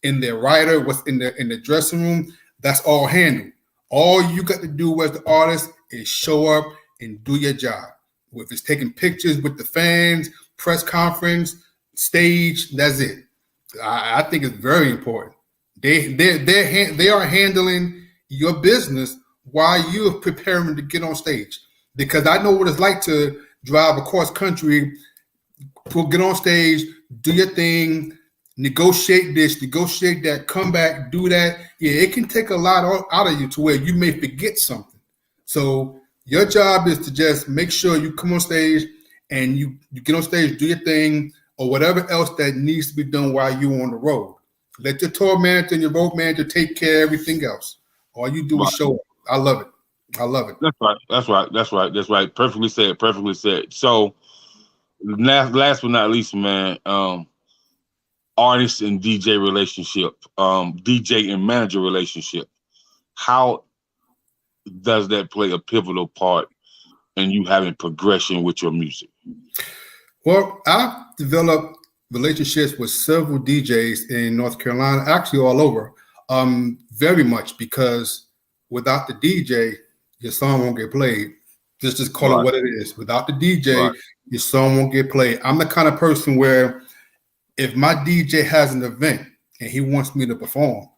in their writer, what's in the dressing room, that's all handled. All you got to do as the artist is show up and do your job. If it's taking pictures with the fans, press conference, stage, that's it. I think it's very important. They are handling your business while you're preparing to get on stage. Because I know what it's like to drive across country, get on stage, do your thing, negotiate this, negotiate that, come back, do that. Yeah, it can take a lot out of you to where you may forget something. So your job is to just make sure you come on stage and you get on stage, do your thing, or whatever else that needs to be done while you're on the road. Let your tour manager and your road manager take care of everything else. All you do is show up. I love it. That's right. Perfectly said. So last but not least, man, artist and DJ relationship, DJ and manager relationship. How does that play a pivotal part in you having progression with your music? Well, I've developed relationships with several DJs in North Carolina, actually all over, very much, because without the DJ, your song won't get played. Just call it what it is. Without the DJ, your song won't get played. I'm the kind of person where if my DJ has an event and he wants me to perform,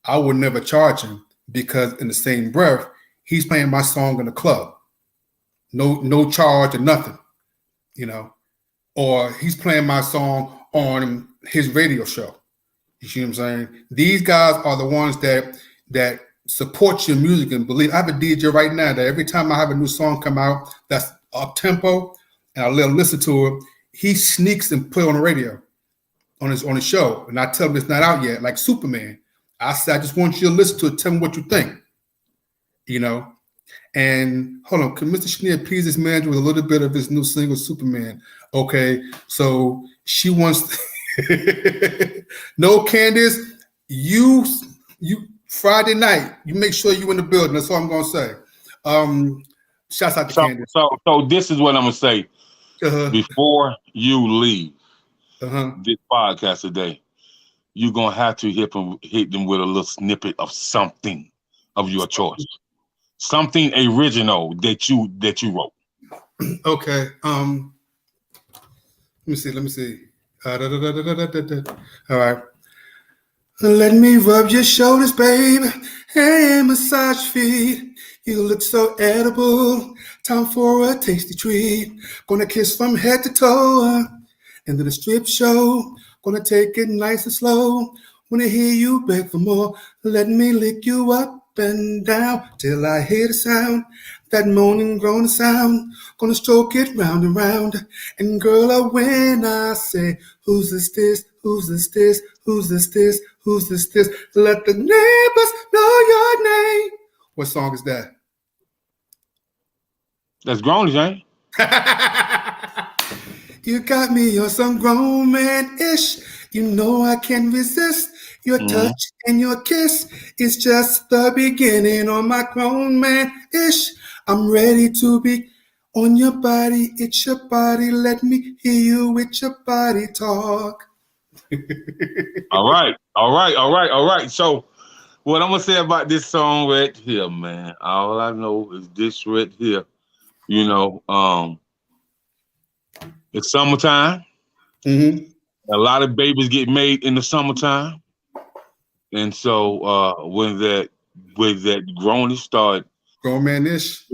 I would never charge him, because in the same breath, he's playing my song in the club. No charge or nothing, or he's playing my song on his radio show. You see what I'm saying? These guys are the ones that support your music and believe. I have a DJ right now that every time I have a new song come out that's up tempo and I let him listen to it, he sneaks and put it on the radio on his show, and I tell him it's not out yet, like Superman. I said, I just want you to listen to it, tell me what you think. you know. And hold on, can Mr. Chenier please this manager with a little bit of his new single, Superman? Okay, so she wants no, Candice, you Friday night, you make sure you in the building. That's all I'm gonna say. Shouts out to Candice. So this is what I'm gonna say. Before you leave this podcast today, you're gonna have to hit them with a little snippet of something of your choice. Something original that you wrote. Okay. Let me see. All right. Let me rub your shoulders, babe, and massage feet. You look so edible. Time for a tasty treat. Gonna kiss from head to toe. And then a strip show. Gonna take it nice and slow. Wanna hear you beg for more. Let me lick you up and down till I hear the sound, that moaning, groaning sound. Gonna stroke it round and round. And girl, when I say, who's this? Who's this? Who's this? Who's this? Let the neighbors know your name. What song is that? That's Grown, ain't You got me on some grown man-ish. You know I can't resist. Your touch and your kiss is just the beginning on my grown man-ish. I'm ready to be on your body. It's your body. Let me hear you with your body talk. All right. So what I'm gonna say about this song right here, man, all I know is this right here. You know, it's summertime. A lot of babies get made in the summertime. And so when that grownish start, grown man-ish,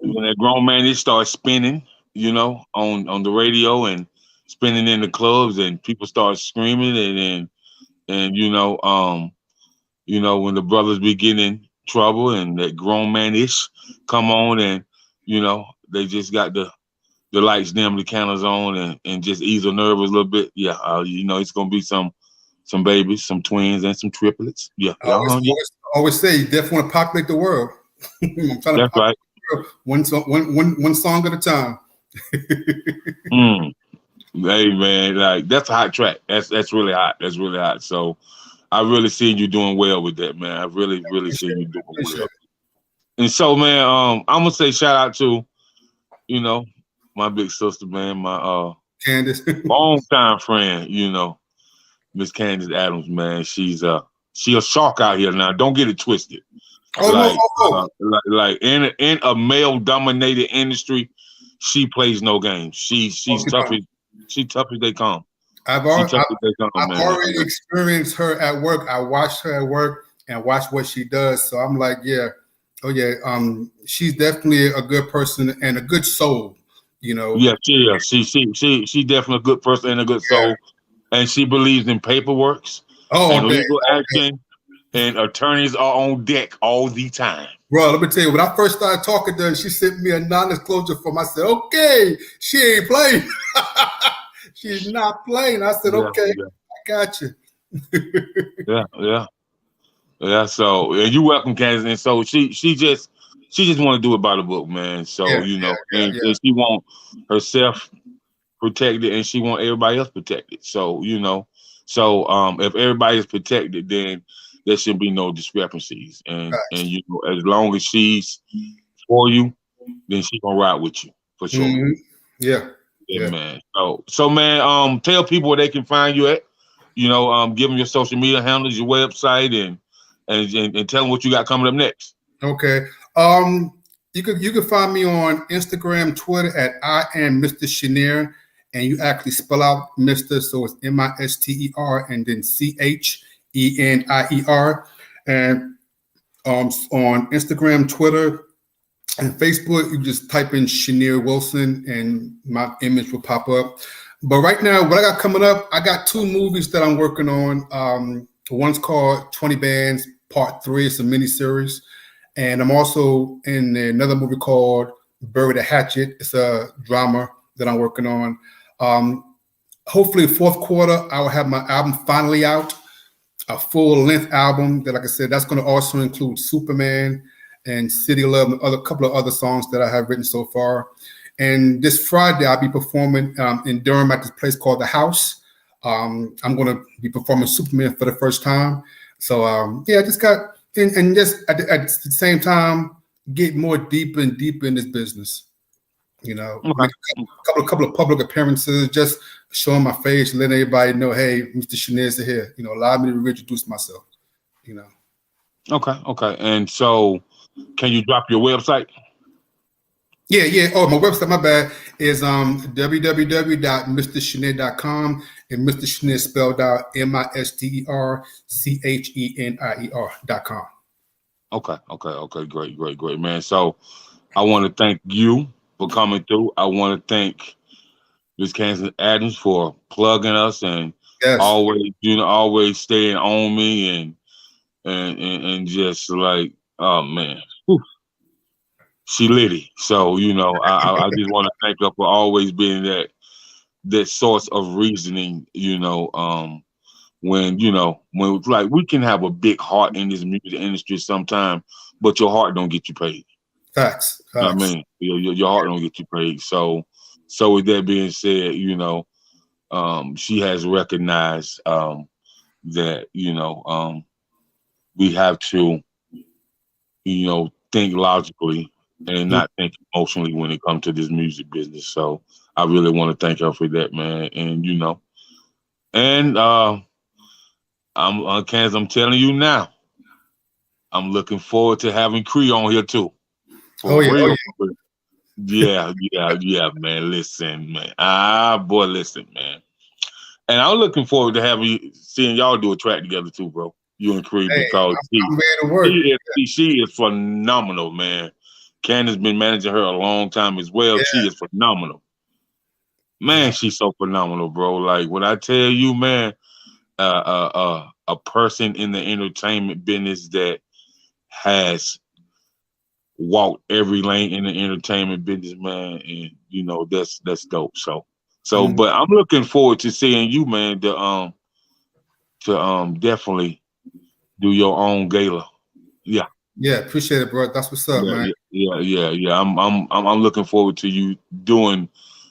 when that grown man-ish starts spinning, you know, on the radio and spinning in the clubs, and people start screaming, and you know, when the brothers be getting in trouble and that grown man-ish come on, and you know, they just got the lights dim, the candles on, and just ease the nerves a little bit. Yeah, you know, it's gonna be some babies, some twins, and some triplets. Yeah, I always say you definitely want to populate the world. I'm trying to populate the world one song at a time. Hey man, like that's a hot track. That's really hot. That's really hot. So I really see you doing well with that, man. I really see you doing well. And so, man, I'm gonna say shout out to, you know, my big sister, man, my Candice, longtime friend, you know, Miss Candice Adams, man. She a shark out here now. Don't get it twisted. Like in a male-dominated industry, she plays no games. She's tough as they come. I've already experienced her at work. I watched her at work and watched what she does. So I'm like, she's definitely a good person and a good soul. You know. Yeah, she definitely a good person and a good soul. And she believes in paperwork and legal action, and attorneys are on deck all the time. Bro, let me tell you, when I first started talking to her, she sent me a non-disclosure form. I said, okay, she ain't playing. She's not playing. I said, okay, I got you. Yeah. So, and you welcome, Candice. And so she just want to do it by the book, man. So, and she want herself protected, and she want everybody else protected. So, if everybody is protected, then there should be no discrepancies. And you know, as long as she's for you, then she gonna ride with you for sure. Yeah, man. So man, tell people where they can find you at. You know, give them your social media handles, your website, and tell them what you got coming up next. Okay. You can find me on Instagram, Twitter at I am Mr. Chenier. And you actually spell out Mr. So it's Mister and then Chenier. And on Instagram, Twitter, and Facebook, you just type in Chenier Wilson and my image will pop up. But right now, what I got coming up, I got 2 movies that I'm working on. One's called 20 Bands Part 3. It's a miniseries. And I'm also in another movie called Bury the Hatchet. It's a drama that I'm working on. Hopefully fourth quarter, I will have my album finally out, a full-length album that, like I said, that's going to also include Superman. and City of Love, and a couple of other songs that I have written so far. And this Friday, I'll be performing in Durham at this place called The House. I'm going to be performing Superman for the first time. So, I just got, and just at the same time, get more deeper and deeper in this business. Make a couple of public appearances, just showing my face, letting everybody know, hey, Mr. Chenier's here. Allow me to reintroduce myself. Okay. And so, can you drop your website? Yeah. Oh, my website, my bad, is www.mrchenier.com, and Mr. Chenier spelled out MisterChenier.com. Okay. Great, man. So I want to thank you for coming through. I want to thank Ms. Candice Adams for plugging us and always staying on me and just like, oh man. Whew. She litty. So, I just want to thank her for always being that source of reasoning, when like we can have a big heart in this music industry sometimes, but your heart don't get you paid. Facts. I mean, your heart don't get you paid. So with that being said, she has recognized that, we have to, think logically and not think emotionally when it comes to this music business. So I really want to thank her for that, man. And Candice, I'm telling you now, I'm looking forward to having Cree on here too. For real. Yeah, man. Listen, man. Listen, man. And I'm looking forward to seeing y'all do a track together too, bro. You and Cree, because I'm ready to work. She is phenomenal, man. Candice been managing her a long time as well. Yeah. She is phenomenal. Man, she's so phenomenal, bro. Like when I tell you, man, a person in the entertainment business that has walked every lane in the entertainment business, man, and that's dope. So but I'm looking forward to seeing you, man, to definitely do your own gala. Yeah. Yeah, appreciate it, bro. That's what's up, man. Yeah. I'm looking forward to you doing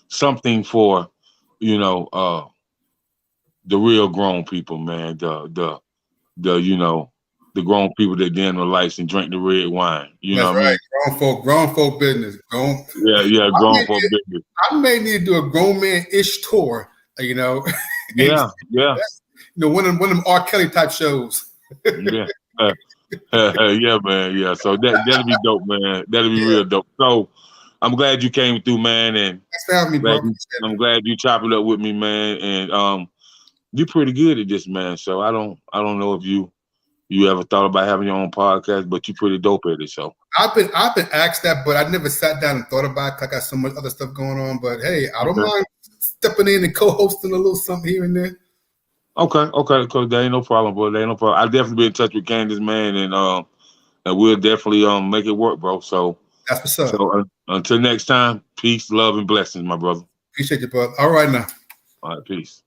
something for, the real grown people, man. The grown people that dim the lights and drink the red wine. That's right. Grown folk business. Grown folk business. I may need to do a grown man-ish tour, Yeah. One of them R. Kelly type shows. Yeah. Yeah, man. Yeah. So that'll be dope, man. That'll be real dope. So I'm glad you came through, man. And thanks for having me, bro. I'm glad you chopped it up with me, man. And you're pretty good at this, man. So I don't know if you ever thought about having your own podcast, but you're pretty dope at it. So I've been asked that, but I never sat down and thought about it. I got so much other stuff going on. But hey, I don't mind stepping in and co-hosting a little something here and there. Okay, because there ain't no problem, bro. There ain't no problem. I'll definitely be in touch with Candice, man, and we'll definitely make it work, bro. So that's what's up. So until next time, peace, love, and blessings, my brother. Appreciate you, brother. All right now. All right, peace.